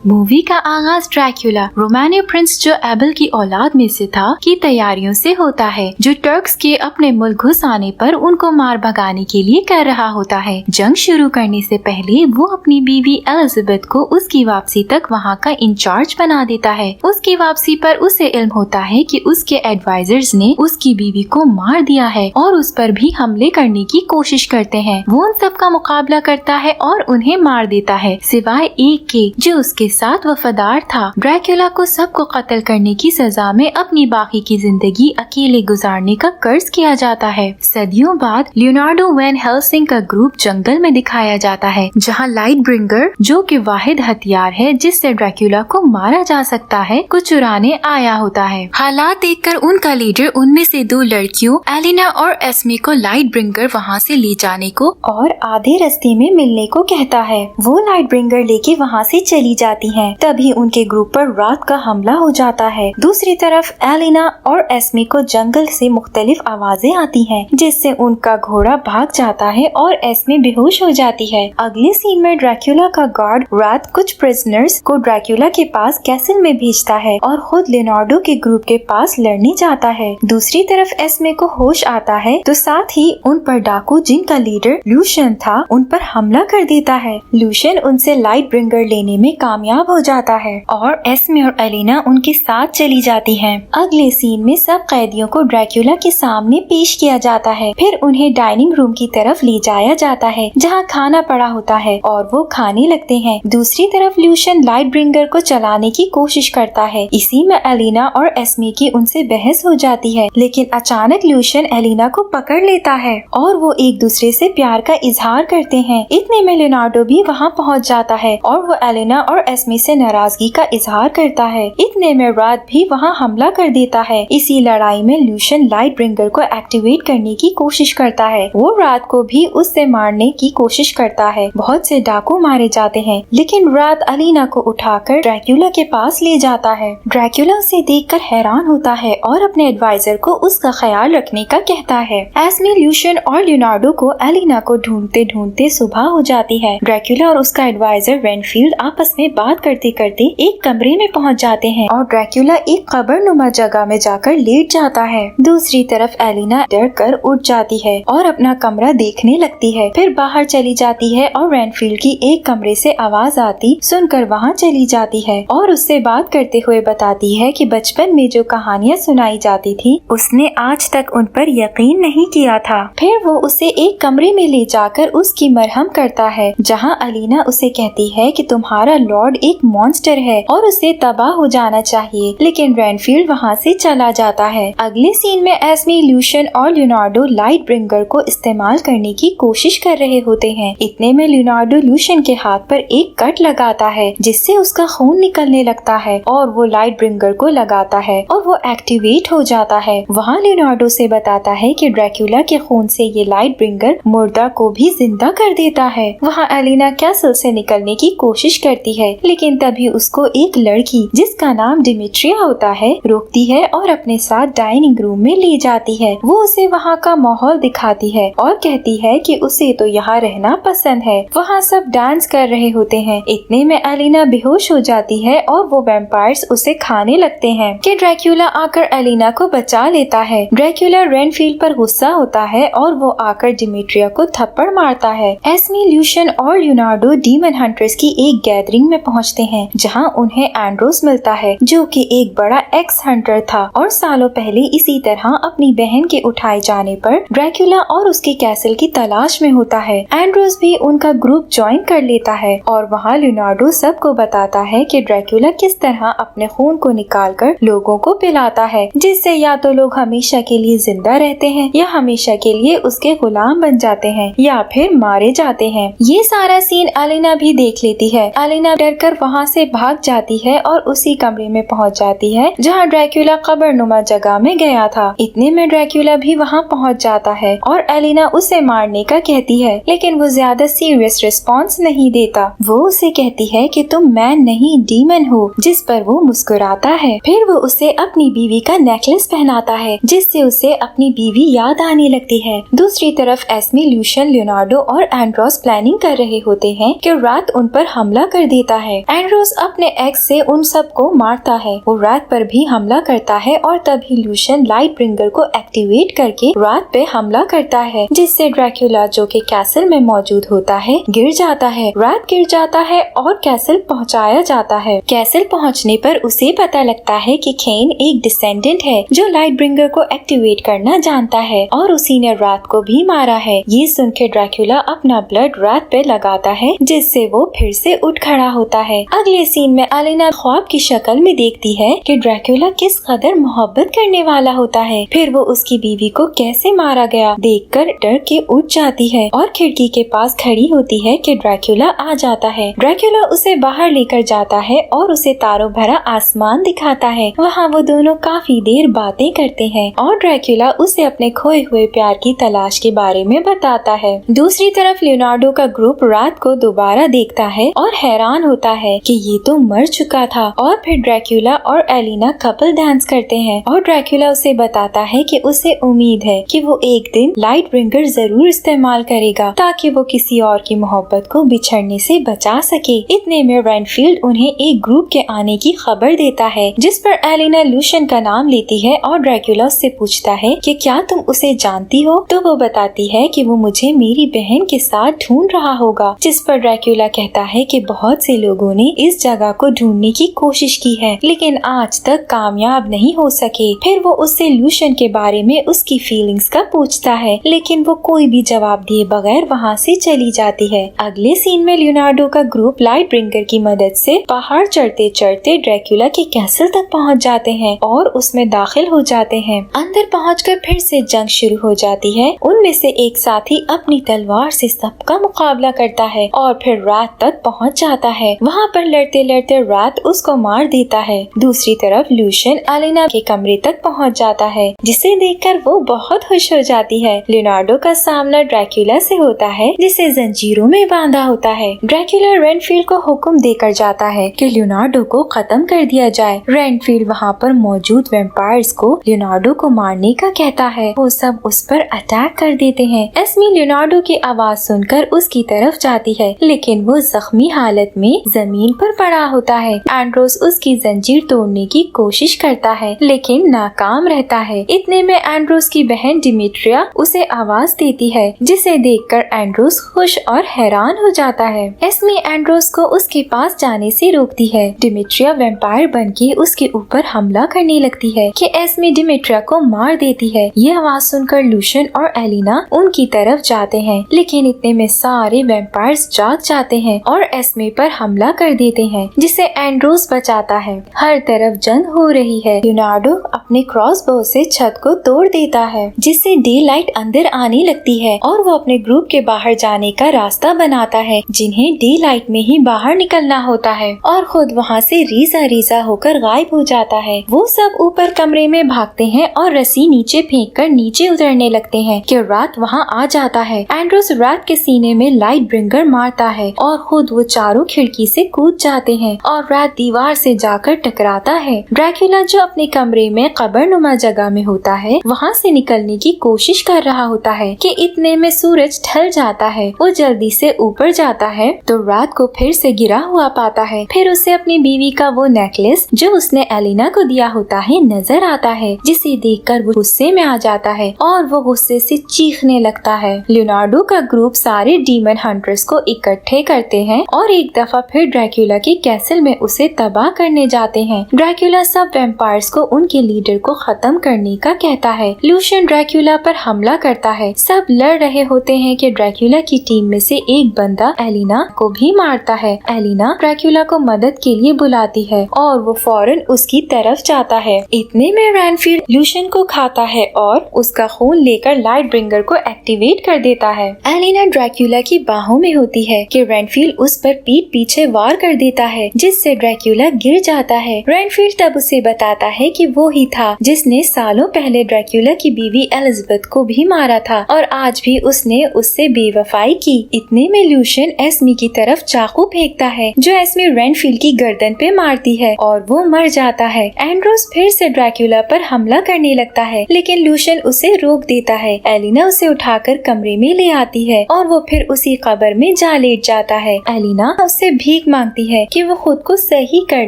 Movie का आगाज ड्रैक्युला Romania Prince जो एबल की औलाद में से था की तैयारियों से होता है, जो टर्क्स के अपने मुल्क घुस आने पर उनको मार भगाने के लिए कर रहा होता है। जंग शुरू करने से पहले वो अपनी बीवी एलिजाबेथ को उसकी वापसी तक वहाँ का इंचार्ज बना देता है। उसकी वापसी पर उसे इल्म होता है कि उसके एडवाइजर्स ने उसकी बीवी को मार दिया है और उस पर भी हमले करने की कोशिश करते हैं। वो उन सब का मुकाबला करता है और उन्हें मार देता है, सिवाय एक के जो उसके साथ वफादार था। ड्रैक्युला को सबको कत्ल करने की सजा में अपनी बाकी की जिंदगी अकेले गुजारने का कर्ज किया जाता है। सदियों बाद लियोनार्डो वैन हेल्सिंग का ग्रुप जंगल में दिखाया जाता है, जहाँ लाइट ब्रिंगर जो कि वाहिद हथियार है जिससे ड्रैक्युला को मारा जा सकता है, को चुराने आया होता है। हालात देखकर उनका लीडर उनमें से दो लड़कियों एलिना और एस्मी को लाइट ब्रिंगर वहाँ से ले जाने को और आधे रास्ते में मिलने को कहता है। वो लाइट ब्रिंगर लेके वहाँ से चली जाती हैं। तभी उनके ग्रुप पर रात का हमला हो जाता है। दूसरी तरफ एलिना और एस्मी को जंगल से मुख्तलिफ आवाजें आती हैं, जिससे उनका घोड़ा भाग जाता है और एस्मी बेहोश हो जाती है। अगले सीन में ड्रैक्युला का गार्ड रात कुछ प्रिजनर्स को ड्रैक्युला के पास कैसल में भेजता है और खुद लियोनार्डो के ग्रुप के पास लड़ने जाता है। दूसरी तरफ एस्मी को होश आता है तो साथ ही उन पर डाकू जिनका लीडर लूशियन था उन पर हमला कर देता है। लूशियन उनसे लाइट ब्रिंगर लेने में कामयाब हो जाता है और एस्मी और एलिना उनके साथ चली जाती हैं। अगले सीन में सब कैदियों को ड्रैक्युला के सामने पेश किया जाता है। फिर उन्हें डाइनिंग रूम की तरफ ले जाया जाता है जहाँ खाना पड़ा होता है और वो खाने लगते हैं। दूसरी तरफ लूशियन लाइट ब्रिंगर को चलाने की कोशिश करता है। इसी में एलिना और एस्मी की उनसे बहस हो जाती है, लेकिन अचानक लूशियन एलिना को पकड़ लेता है और वो एक दूसरे से प्यार का इजहार करते हैं। इतने में लियोनार्डो भी वहाँ पहुँच जाता है और वो एलिना और एस्मी से नाराजगी का इजहार करता है। इतने में रात भी वहाँ हमला कर देता है। इसी लड़ाई में लूशियन लाइट ब्रिंगर को एक्टिवेट करने की कोशिश करता है। वो रात को भी उससे मारने की कोशिश करता है। बहुत से डाकू मारे जाते हैं, लेकिन रात एलिना को उठाकर ड्रैक्युला के पास ले जाता है। ड्रैक्युला उसे देखकर हैरान होता है और अपने एडवाइजर को उसका ख्याल रखने का कहता है। एस्मी, लूशियन और लियोनार्डो को एलिना को ढूंढते ढूंढते सुबह हो जाती है। ड्रैक्युला और उसका एडवाइजर रेनफील्ड आपस में बात करते करते एक कमरे में पहुंच जाते हैं और ड्रैक्युला एक कब्रनुमा जगह में जाकर लेट जाता है। दूसरी तरफ एलिना डर कर उठ जाती है और अपना कमरा देखने लगती है। फिर बाहर चली जाती है और रेनफील्ड की एक कमरे से आवाज आती सुनकर वहाँ चली जाती है और उससे बात करते हुए बताती है कि बचपन में जो कहानियाँ सुनाई जाती थी उसने आज तक उन पर यकीन नहीं किया था। फिर वो उसे एक कमरे में ले जाकर उसकी मरहम करता है, जहाँ एलिना उसे कहती है कि तुम्हारा लॉर्ड एक मॉन्स्टर है और उसे तबाह हो जाना चाहिए, लेकिन रेनफील्ड वहाँ से चला जाता है। अगले सीन में एस्मी, लूशियन और लियोनार्डो लाइट ब्रिंगर को इस्तेमाल करने की कोशिश कर रहे होते हैं। इतने में लियोनार्डो लूशियन के हाथ पर एक कट लगाता है जिससे उसका खून निकलने लगता है और वो लाइट ब्रिंगर को लगाता है और वो एक्टिवेट हो जाता है। वहाँ लियोनार्डो से बताता है कि ड्रैक्युला के खून से ये लाइट ब्रिंगर मुर्दा को भी जिंदा कर देता है। वहाँ एलिना कैसल से निकलने की कोशिश करती है, लेकिन तभी उसको एक लड़की जिसका नाम डिमिट्रिया होता है रोकती है और अपने साथ डाइनिंग रूम में ले जाती है। वो उसे वहाँ का माहौल दिखाती है और कहती है कि उसे तो यहाँ रहना पसंद है। वहाँ सब डांस कर रहे होते हैं। इतने में एलिना बेहोश हो जाती है और वो वैम्पायर्स उसे खाने लगते हैं कि ड्रैक्युला आकर एलिना को बचा लेता है। ड्रैक्युला रेनफील्ड पर गुस्सा होता है और वो आकर डिमिट्रिया को थप्पड़ मारता है। एस्मी, लूशियन और लियोनार्डो डीमन हंटर्स की एक गैदरिंग में पहुँचते हैं, जहाँ उन्हें एंड्रोस मिलता है जो कि एक बड़ा एक्स हंटर था और सालों पहले इसी तरह अपनी बहन के उठाए जाने पर ड्रैक्युला और उसके कैसल की तलाश में होता है। एंड्रोस भी उनका ग्रुप ज्वाइन कर लेता है और वहाँ लियोनार्डो सबको बताता है कि ड्रैक्युला किस तरह अपने खून को निकालकर लोगों को पिलाता है, जिससे या तो लोग हमेशा के लिए जिंदा रहते हैं या हमेशा के लिए उसके गुलाम बन जाते हैं या फिर मारे जाते हैं। ये सारा सीन एलिना भी देख लेती है। एलिना डरकर वहाँ से भाग जाती है और उसी कमरे में पहुँच जाती है जहाँ ड्रैक्युला कब्रनुमा जगह में गया था। इतने में ड्रैक्युला भी वहाँ पहुँच जाता है और एलिना उसे मारने का कहती है, लेकिन वो ज्यादा सीरियस रिस्पॉन्स नहीं देता। वो उसे कहती है कि तुम मैन नहीं डीमन हो, जिस पर वो मुस्कुराता है। फिर वो उसे अपनी बीवी का नेकलेस पहनाता है, जिससे उसे अपनी बीवी याद आने लगती है। दूसरी तरफ एस्मी, लूशियन, लियोनार्डो और एंड्रोस प्लानिंग कर रहे होते हैं कि रात उन पर हमला कर देता है। है। एंड्रोस अपने एक्स से उन सबको मारता है। वो रात पर भी हमला करता है और तभी लूशन लाइट ब्रिंगर को एक्टिवेट करके रात पे हमला करता है, जिससे ड्रैक्युला जो कि कैसल में मौजूद होता है गिर जाता है। रात गिर जाता है और कैसल पहुंचाया जाता है। कैसल पहुंचने पर उसे पता लगता है कि केन एक डिसेंडेंट है जो लाइट ब्रिंगर को एक्टिवेट करना जानता है और उसी ने रात को भी मारा है। ये सुन के ड्रैक्युला अपना ब्लड रात पे लगाता है, जिससे वो फिर से उठ खड़ा होता है। अगले सीन में एलिना ख्वाब की शक्ल में देखती है कि ड्रैक्युला किस कदर मोहब्बत करने वाला होता है। फिर वो उसकी बीवी को कैसे मारा गया देखकर डर के उठ जाती है और खिड़की के पास खड़ी होती है कि ड्रैक्युला आ जाता है। ड्रैक्युला उसे बाहर लेकर जाता है और उसे तारों भरा आसमान दिखाता है। वहाँ वो दोनों काफी देर बातें करते हैं और ड्रैक्युला उसे अपने खोए हुए प्यार की तलाश के बारे में बताता है। दूसरी तरफ लियोनार्डो का ग्रुप रात को दोबारा देखता है और हैरान होता है कि ये तो मर चुका था। और फिर ड्रैक्युला और एलिना कपल डांस करते हैं और ड्रैक्युला उसे बताता है कि उसे उम्मीद है कि वो एक दिन लाइट ब्रिंगर जरूर इस्तेमाल करेगा ताकि वो किसी और की मोहब्बत को बिछड़ने से बचा सके। इतने में रेनफील्ड उन्हें एक ग्रुप के आने की खबर देता है, जिस पर एलिना लूशन का नाम लेती है और ड्रैक्युला उससे पूछता है कि क्या तुम उसे जानती हो। तो वो बताती है कि वो मुझे मेरी बहन के साथ ढूंढ रहा होगा, जिस पर ड्रैक्युला कहता है कि बहुत से लोगों ने इस जगह को ढूंढने की कोशिश की है लेकिन आज तक कामयाब नहीं हो सके। फिर वो उससे लूशन के बारे में उसकी फीलिंग्स का पूछता है लेकिन वो कोई भी जवाब दिए बगैर वहाँ से चली जाती है। अगले सीन में लियोनार्डो का ग्रुप लाइट ब्रिंगर की मदद से पहाड़ चढ़ते चढ़ते ड्रैक्युला के कैसल तक पहुँच जाते हैं और उसमें दाखिल हो जाते हैं। अंदर पहुंचकर फिर से जंग शुरू हो जाती है। उनमें से एक साथी अपनी तलवार से सबका मुकाबला करता है और फिर रात तक पहुंच जाता है। वहां पर लड़ते लड़ते रात उसको मार देता है। दूसरी तरफ लूशन एलिना के कमरे तक पहुंच जाता है, जिसे देखकर वो बहुत खुश हो जाती है। लियोनार्डो का सामना ड्रैक्युला से होता है, जिसे जंजीरों में बांधा होता है। ड्रैक्युला रेनफील्ड को हुक्म देकर जाता है कि लियोनार्डो को खत्म कर दिया जाए। रेनफील्ड वहाँ पर मौजूद वेम्पायर्स को लियोनार्डो को मारने का कहता है। वो सब उस पर अटैक कर देते हैं। एस्मी लियोनार्डो की आवाज सुनकर उसकी तरफ जाती है लेकिन वो जख्मी हालत में जमीन पर पड़ा होता है। एंड्रोस उसकी जंजीर तोड़ने की कोशिश करता है लेकिन नाकाम रहता है। इतने में एंड्रोस की बहन डिमिट्रिया उसे आवाज देती है, जिसे देखकर एंड्रोस खुश और हैरान हो जाता है। एस्मी एंड्रोस को उसके पास जाने से रोकती है। डिमिट्रिया वेम्पायर बनके उसके ऊपर हमला करने लगती है कि एस्मी डिमिट्रिया को मार देती है। ये आवाज सुनकर लूशन और एलिना उनकी तरफ जाते हैं लेकिन इतने में सारे वेम्पायर्स जाग जाते हैं और एस्मी पर हमला कर देते हैं, जिसे एंड्रोस बचाता है। हर तरफ जंग हो रही है। लियोनार्डो अपने क्रॉसबो से छत को तोड़ देता है, जिससे डे लाइट अंदर आने लगती है और वो अपने ग्रुप के बाहर जाने का रास्ता बनाता है, जिन्हें डे लाइट में ही बाहर निकलना होता है और खुद वहाँ से रीजा रीजा होकर गायब हो जाता है। वो सब ऊपर कमरे में भागते हैं और रस्सी नीचे फेंककर नीचे उतरने लगते हैं कि रात वहाँ आ जाता है। एंड्रोस रात के सीने में लाइट ब्रिंगर मारता है और खुद वो चारों खिड़की से कूद जाते हैं और रात दीवार से जाकर टकराता है। ड्रैक्युला जो अपने कमरे में कब्रनुमा जगह में होता है वहाँ से निकलने की कोशिश कर रहा होता है कि इतने में सूरज ढल जाता है। वो जल्दी से ऊपर जाता है तो रात को फिर से गिरा हुआ पाता है। फिर उसे अपनी बीवी का वो नेकलेस जो उसने एलिना को दिया होता है नजर आता है, जिसे देखकर वो गुस्से में आ जाता है और वो गुस्से से चीखने लगता है। लियोनार्डो का ग्रुप सारे डीमन हंटर्स को इकट्ठे करते हैं और एक दफा फिर ड्रैक्युला के कैसल में उसे तबाह करने जाते हैं। ड्रैक्युला सब वेम्पायर्स को उनके लीडर को खत्म करने का कहता है। लूशन ड्रैक्युला पर हमला करता है। सब लड़ रहे होते हैं कि ड्रैक्युला की टीम में से एक बंदा एलिना को भी मारता है। एलिना ड्रैक्युला को मदद के लिए बुलाती है और वो फौरन उसकी तरफ जाता है। इतने में रेनफील्ड लूशन को खाता है और उसका खून लेकर लाइट ब्रिंगर को एक्टिवेट कर देता है। एलिना ड्रैक्युला की बाहों में होती है कि रेनफील्ड उस पर पीठ पीछे वार कर देता है, जिससे ड्रैक्युला गिर जाता है। रेनफील्ड तब उसे बताता है कि वो ही था जिसने सालों पहले ड्रैक्युला की बीवी एलिजाबेथ को भी मारा था और आज भी उसने उससे बेवफाई की। इतने में लूशियन एस्मी की तरफ चाकू फेंकता है जो एस्मी रेनफील्ड की गर्दन पे मारती है और वो मर जाता है। एंड्रोस फिर से ड्रैक्युला पर हमला करने लगता है लेकिन लूशियन उसे रोक देता है। एलिना उसे उठाकर कमरे में ले आती है और वो फिर उसी कब्र में जा लेट जाता है। एलिना उससे भीख मांगती है कि वो खुद को सही कर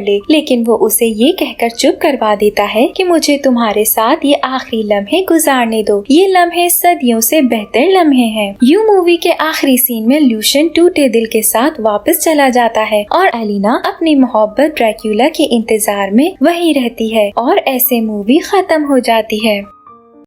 ले लेकिन वो उसे ये कहकर चुप करवा देता है कि मुझे तुम्हारे साथ ये आखिरी लम्हे गुजारने दो, ये लम्हे सदियों से बेहतर लम्हे हैं। यूं मूवी के आखिरी सीन में लूशियन टूटे दिल के साथ वापस चला जाता है और एलिना अपनी मोहब्बत ड्रैक्युला के इंतजार में वहीं रहती है और ऐसे मूवी खत्म हो जाती है।